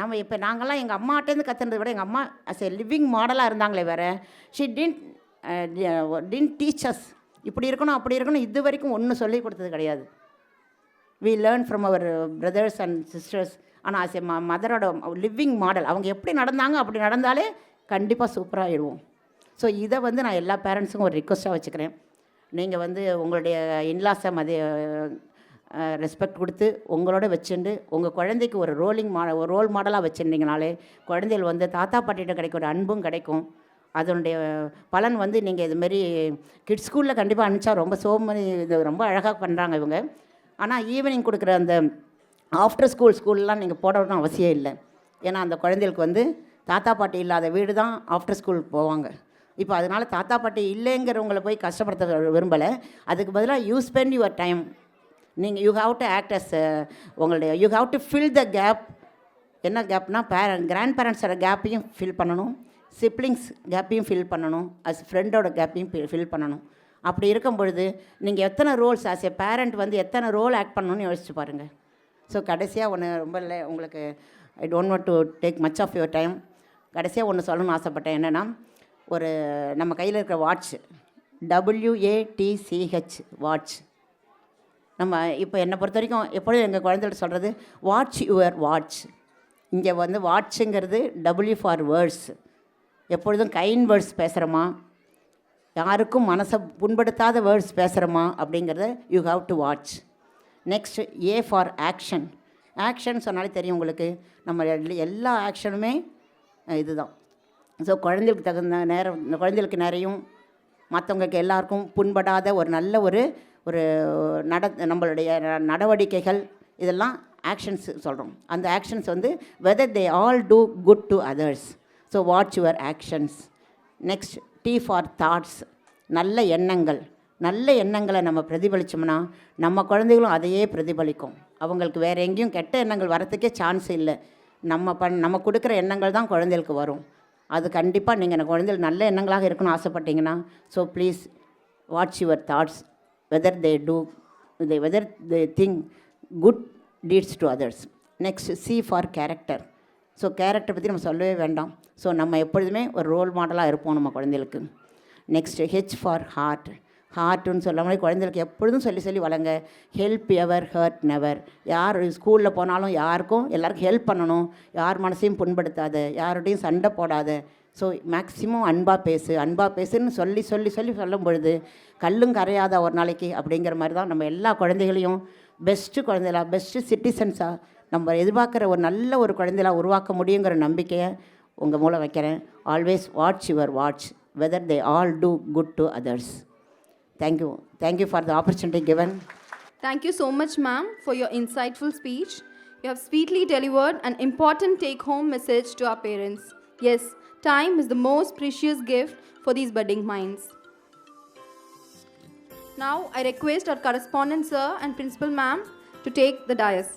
நம்ம இப்போ நாங்கள்லாம் எங்கள் அம்மாட்டேருந்து கற்றுனதை விட எங்கள் அம்மா அஸ் எ லிவிங் மாடலாக இருந்தாங்களே வேறு. ஷி டின்ட் டீச்சர்ஸ் இப்படி இருக்கணும் அப்படி இருக்கணும் இது வரைக்கும் ஒன்றும் சொல்லி கொடுத்தது கிடையாது. We learn from our brothers and sisters. ஆனால் ஆஸ் எ மதரோட லிவிங் மாடல் அவங்க எப்படி நடந்தாங்க அப்படி நடந்தாலே கண்டிப்பாக சூப்பராகிடுவோம். ஸோ இதை வந்து நான் எல்லா பேரண்ட்ஸுக்கும் ஒரு ரிக்வஸ்ட்டாக வச்சுக்கிறேன். நீங்கள் வந்து உங்களுடைய இன்லாஸை ரெஸ்பெக்ட் கொடுத்து உங்களோட வச்சுட்டு உங்கள் குழந்தைக்கு ஒரு ஒரு ரோல் மாடலாக வச்சுருந்தீங்கனாலே குழந்தைகள் வந்து தாத்தா பாட்டிகிட்ட கிடைக்க ஒரு அன்பும் கிடைக்கும். அதனுடைய பலன் வந்து நீங்கள் இதுமாரி கிட்ஸ் ஸ்கூலில் கண்டிப்பாக அனுப்பிச்சா ரொம்ப சோமனி இது ரொம்ப அழகாக பண்ணுறாங்க இவங்க. ஆனால் ஈவினிங் கொடுக்குற அந்த ஆஃப்டர் ஸ்கூல்லாம் நீங்கள் போடணும்னு அவசியம் இல்லை. ஏன்னா அந்த குழந்தைகளுக்கு வந்து தாத்தா பாட்டி இல்லாத வீடு தான் ஆஃப்டர் ஸ்கூல் போவாங்க. இப்போ அதனால் தாத்தா பாட்டி இல்லைங்கிறவங்கள போய் கஷ்டப்படுத்த விரும்பலை. அதுக்கு பதிலாக யூ ஸ்பெண்ட் யுவர் டைம். நீங்கள் you have to act as உங்களுடைய you have to fill the gap. என்ன கேப்னால் கிராண்ட் பேரண்ட்ஸோட கேப்பையும் ஃபில் பண்ணணும், சிப்ளிங்ஸ் கேப்பையும் ஃபில் பண்ணணும், அஸ் ஃப்ரெண்டோட கேப்பையும் ஃபில் பண்ணணும். அப்படி இருக்கும் பொழுது நீங்கள் எத்தனை ரோல்ஸ் ஆஸ் எ பேரண்ட் வந்து எத்தனை ரோல் ஆக்ட் பண்ணணும்னு யோசிச்சு பாருங்கள். ஸோ கடைசியாக ஒன்று ரொம்ப இல்லை உங்களுக்கு I don't want to take much of your time. கடைசியாக ஒன்று சொல்லணும்னு ஆசைப்பட்டேன். என்னென்னா ஒரு நம்ம கையில் இருக்கிற வாட்ச் WATCH வாட்ச். நம்ம இப்போ என்னை பொறுத்த வரைக்கும் எப்பொழுதும் எங்கள் குழந்தைகிட்ட சொல்கிறது வாட்ச் யுவர் வாட்ச். இங்கே வந்து வாட்சுங்கிறது W ஃபார் வேர்ட்ஸ். எப்பொழுதும் கைண்ட் வேர்ட்ஸ் பேசுகிறோமா, யாருக்கும் மனசை புண்படுத்தாத வேர்ட்ஸ் பேசுகிறோமா அப்படிங்கிறத you have to watch. Next A for action. Action சொன்னாலே தெரியும் உங்களுக்கு. நம்ம எல்லா ஆக்ஷனுமே இதுதான். ஸோ குழந்தைகளுக்கு தகுந்த நேரம் குழந்தைகளுக்கு நிறையும் மற்றவங்களுக்கு எல்லாருக்கும் புண்படாத ஒரு நல்ல ஒரு நம்மளுடைய நடவடிக்கைகள் இதெல்லாம் ஆக்ஷன்ஸ் சொல்கிறோம். அந்த ஆக்ஷன்ஸ் வந்து whether they all do good to others. So watch your actions. Next T for thoughts. நல்ல எண்ணங்கள். நல்ல எண்ணங்களை நம்ம பிரதிபலித்தோம்னா நம்ம குழந்தைகளும் அதையே பிரதிபலிக்கும். அவங்களுக்கு வேறு எங்கேயும் கெட்ட எண்ணங்கள் வரத்துக்கே சான்ஸ் இல்லை. நம்ம கொடுக்குற எண்ணங்கள் தான் குழந்தைகளுக்கு வரும். அது கண்டிப்பாக நீங்கள் குழந்தைகள் நல்ல எண்ணங்களாக இருக்கணும்னு ஆசைப்பட்டீங்கன்னா so please watch your thoughts whether they think good deeds to others. Next C for character. So character பற்றி நம்ம சொல்லவே வேண்டாம். ஸோ நம்ம எப்பொழுதுமே ஒரு ரோல் மாடலாக இருப்போம் நம்ம குழந்தைகளுக்கு. Next H for heart. ஹார்ட்டுன்னு சொல்லாமல் குழந்தைகளுக்கு எப்பொழுதும் சொல்லி வளங்க. Help ever hurt never. யார் ஸ்கூலில் போனாலும் யாருக்கும் எல்லாருக்கும் ஹெல்ப் பண்ணணும், யார் மனசையும் புண்படுத்தாத, யாரோடையும் சண்டை போடாத. ஸோ மேக்ஸிமம் அன்பாக பேசுன்னு சொல்லும் பொழுது கல்லும் கரையாத ஒரு நாளைக்கு அப்படிங்கிற மாதிரி தான் நம்ம எல்லா குழந்தைகளையும் பெஸ்ட்டு சிட்டிசன்ஸாக நம்ம எதிர்பார்க்குற ஒரு நல்ல ஒரு குழந்தைகளாக உருவாக்க முடியுங்கிற நம்பிக்கையை உங்கள் மூலம் வைக்கிறேன். Always watch your watch whether they all do good to others. Thank you for the opportunity given. Thank you so much, ma'am, for your insightful speech. You have sweetly delivered an important take-home message to our parents. Yes, time is the most precious gift for these budding minds. Now, I request our correspondent sir and principal ma'am to take the dais.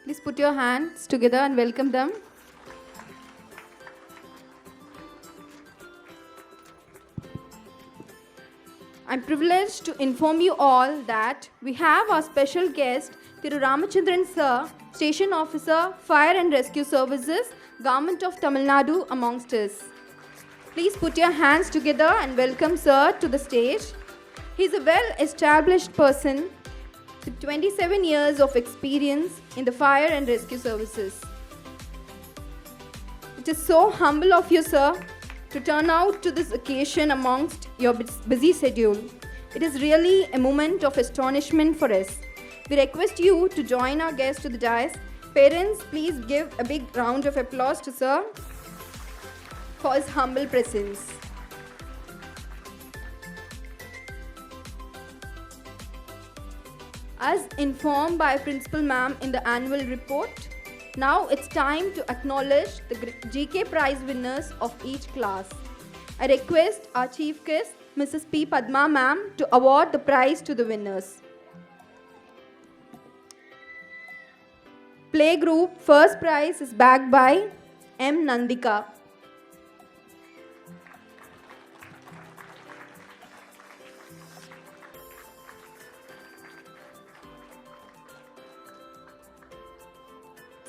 Please put your hands together and welcome them. I'm privileged to inform you all that we have our special guest, Thiru Ramachandran sir, Station Officer, Fire and Rescue Services, Government of Tamil Nadu amongst us. Please put your hands together and welcome sir to the stage. He is a well-established person with 27 years of experience in the Fire and Rescue Services. It is so humble of you, sir, to turn out to this occasion amongst your busy schedule. It is really a moment of astonishment for us. We request you to join our guest to the dais. Parents, please give a big round of applause to sir for his humble presence. As informed by Principal Ma'am in the annual report, now it's time to acknowledge the GK prize winners of each class. I request our chief guest, Mrs. P. Padma Ma'am, to award the prize to the winners. Playgroup first prize is backed by M. Nandika.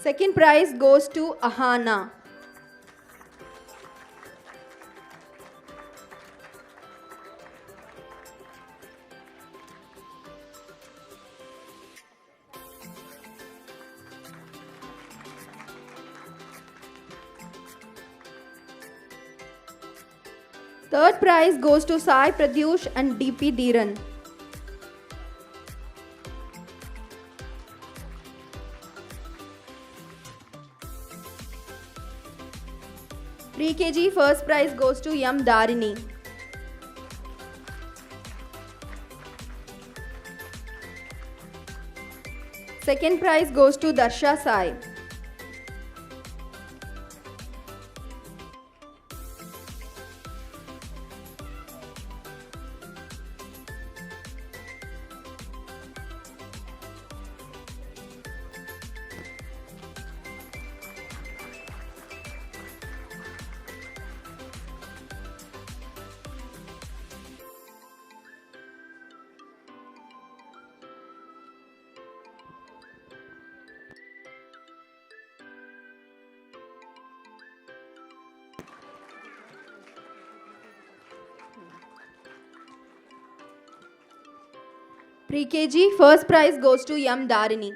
Second prize goes to Ahana. Third prize goes to Sai Pradyush and DP Dhiran. Pre-KG first prize goes to Yam Darini. Second prize goes to Darsha Sai. Pre-KG first prize goes to Yam Darini.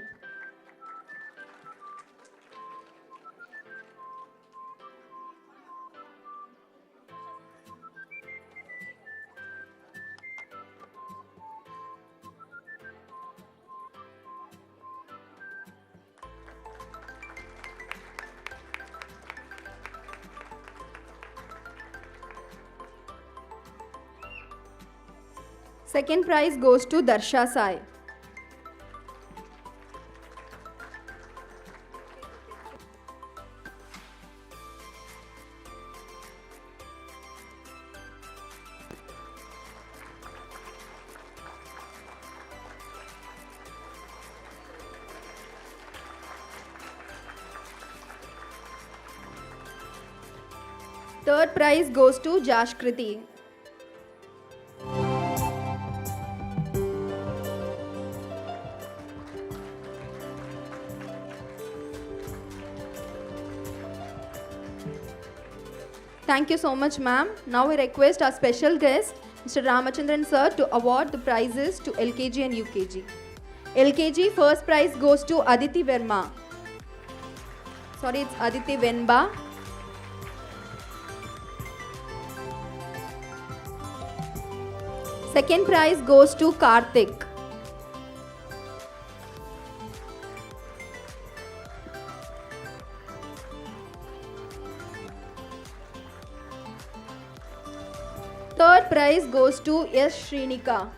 Second prize goes to Darsha Sai. Third prize goes to Jashkriti. Thank you so much, ma'am. Now we request our special guest, Mr. Ramachandran sir, to award the prizes to LKG and UKG. LKG first prize goes to Aditi Verma. Sorry, it's Aditi Venba. Second prize goes to Karthik. Third prize goes to S. Srinika.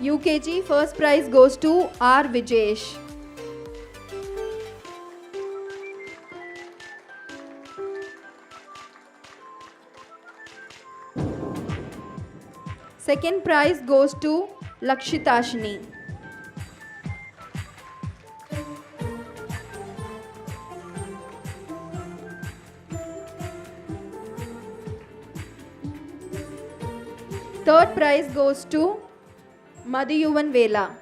UKG first prize goes to R. Vijesh. Second prize goes to Lakshitashini. Third prize goes to Madhuyuvan Vela.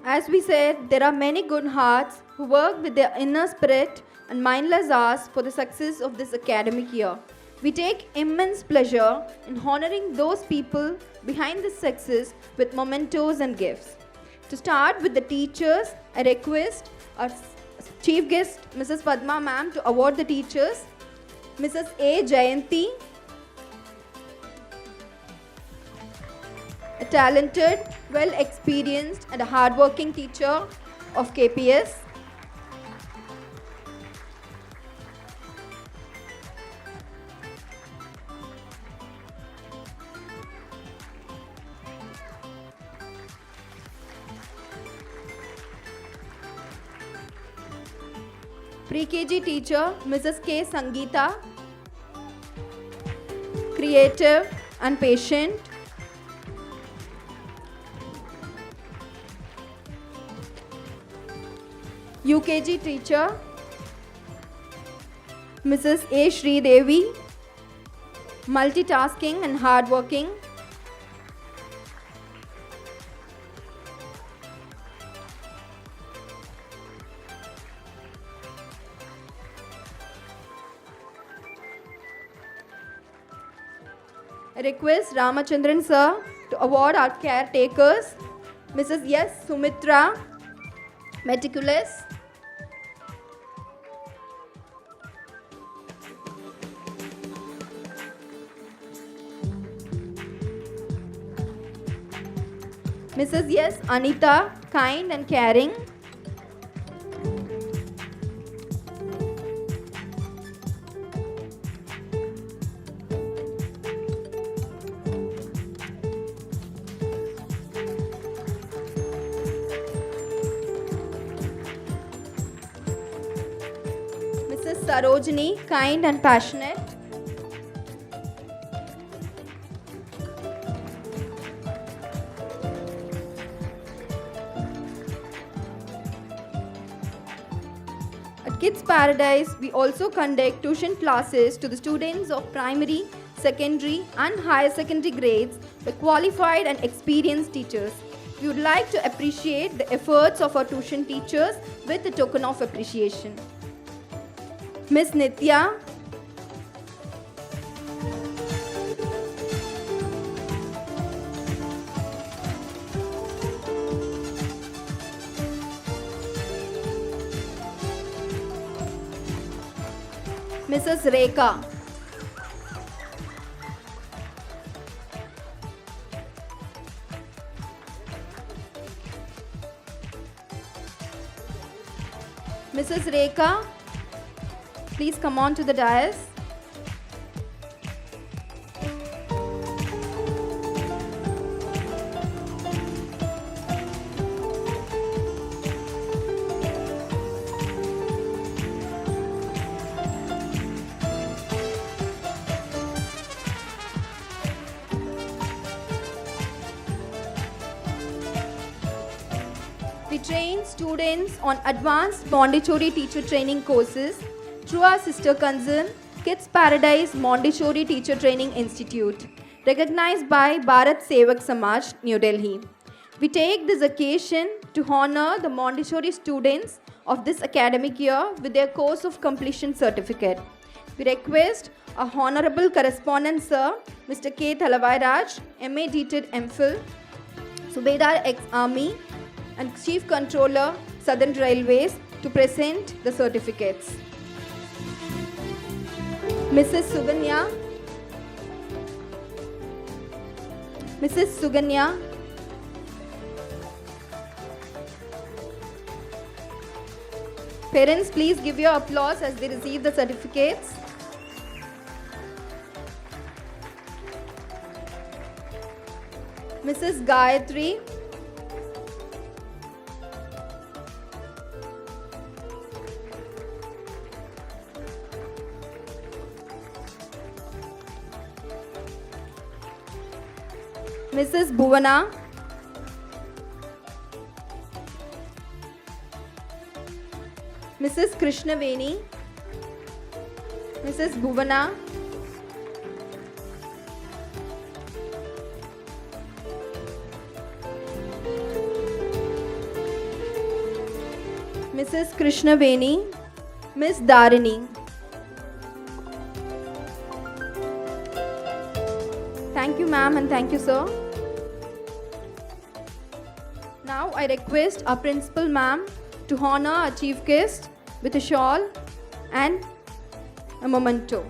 As we said, there are many good hearts who work with their inner spirit and mindless hours for the success of this academic year. We take immense pleasure in honoring those people behind this success with mementos and gifts. To start with the teachers, I request our chief guest, Mrs. Padma ma'am, to award the teachers. Mrs. A. Jayanti, a talented, well-experienced and a hard-working teacher of KPS. Pre-KG teacher Mrs. K. Sangeeta, creative and patient. UKG teacher Mrs. A. Sri Devi, multitasking and hardworking. I request Ramachandran sir to award our caretakers, Mrs. S. Sumitra, meticulous. Mrs. S. Anita, kind and caring. Mrs. Sarojini, kind and passionate. At Kids Paradise, we also conduct tuition classes to the students of primary, secondary and higher secondary grades by qualified and experienced teachers. We would like to appreciate the efforts of our tuition teachers with a token of appreciation. Miss Nitya, Mrs. Rekha, Mrs. Rekha, please come on to the dais. We train students on advanced Montessori teacher training courses through our sister concern, Kids Paradise Montessori Teacher Training Institute, recognized by Bharat Sevak Samaj, New Delhi. We take this occasion to honor the Montessori students of this academic year with their course of completion certificate. We request our Honorable Correspondent Sir, Mr. K. Thalavai Raj, MA DTED MPhil, Subedar ex-Army, and Chief Controller, Southern Railways, to present the certificates. Mrs. Suganya, Mrs. Suganya, parents, please give your applause as they receive the certificates. Mrs. Gayatri, Mrs. Bhuvana, Mrs. Krishnaveni, Mrs. Bhuvana, Mrs. Krishnaveni, Miss Dharini. Thank you, ma'am, and thank you, sir. Now I request our principal, ma'am, to honor our chief guest with a shawl and a memento.